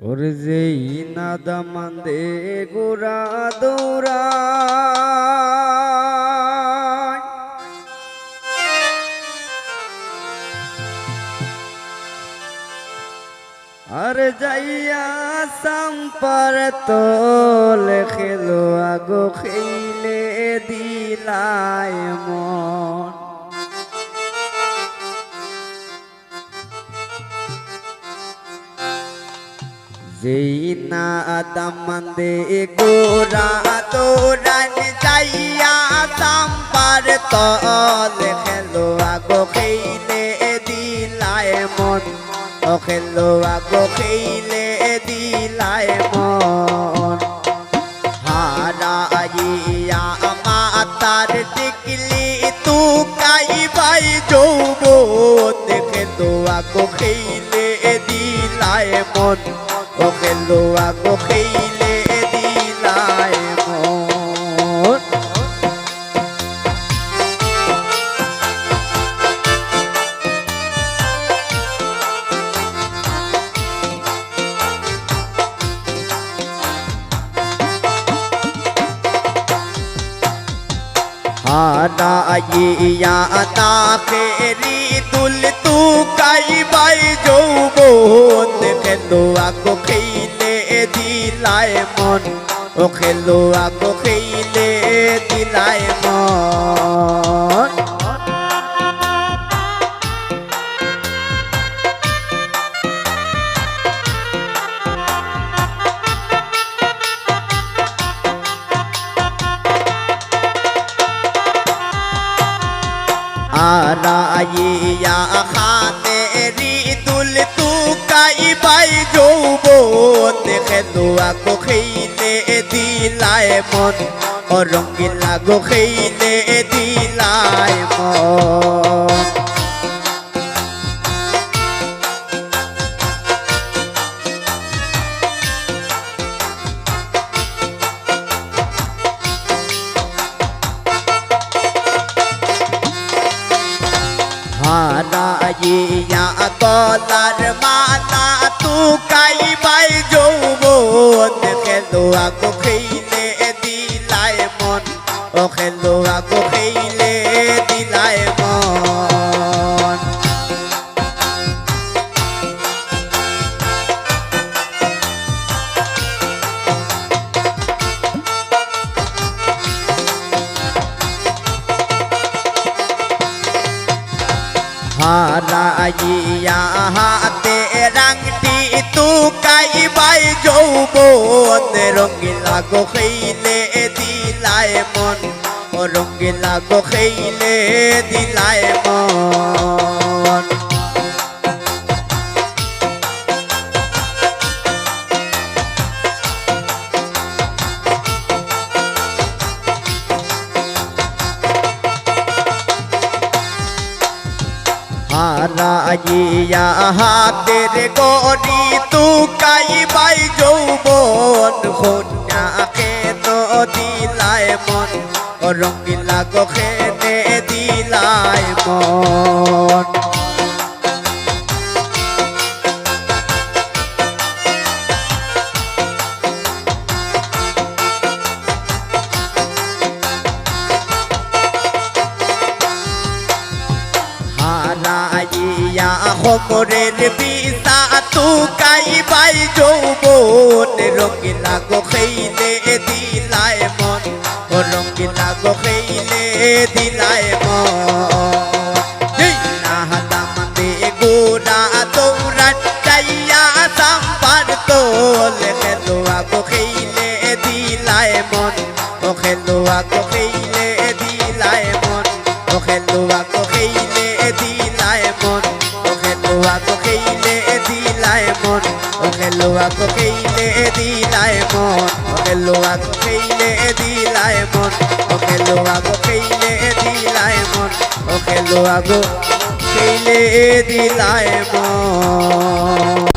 ওরে যেই নাদামান্দে গোরা দৌড়া আর যাইয়া সাম্পার তোল খেলো আগো খেলে দিলায় মন যেই না দামান্দে গোরা তোরান যাইয়া সাম্পার তল খেলো আগো খেলে দিলায় মন ও খেলো আগো খেলে দিলায় মন হারাইয়া মাতার টিকলি তু কাইবাই যৌবন খেলো আগো খেলে দিলায় মন ও খেলো আগো খেলে দিলায় মন হারাইয়া তাকেরি দুল তু কাইবাই যৌবন খেলো আগো খেলে দিলায় মন ও খেলো আগো খেলে দিলায় মন আরাইয়া খানেরি দুল তু কাইবাই যৌবন খেলো আগো খেলে দিলায় মন ও রঙ্গিলা গো খেলে দিলায় মন হারাইয়া গলার মালা তু কাইবাই যৌবন খেলো আগো খেলে দিলায় মন ও খেলো আগো খেলে দিলায় মন হারাইয়া হাতে রাংটি তু কাইবাই যৌবন রঙ্গিলা গো খেলে দিলায় মন ও রঙ্গিলা গো খেলে দিলায় মন হারাইয়া হাতের গড়ি তু কাইবাই যৌবন কন্যা কেন দিলায় মন ও রঙ্গিলা গো খেলে দিলায় মন হারাইয়া হোমরের বিসা তু কাইবাই যৌবন রঙ্গিলা গো খেলে দিলায় মন ও রঙ্গিলা গো খেলে দিলায় মন নাহাদামান্দে গোরা দৌড়ান যাইয়া সাম্পার তোল খেলো আগো খেলে দিলায় মন ও খেলো আগো খেলে দিলায় মন ও খেলো আগো খেলে দিলায় মন ও খেলো আগো খেলে দিলায় মন ও খেলো আগো খেলে দিলায় মন ও খেলো আগো খেলে দিলায় মন ও খেলো আগো খেলে দিলায় মন ও খেলো আগো খেলে দিলায় মন।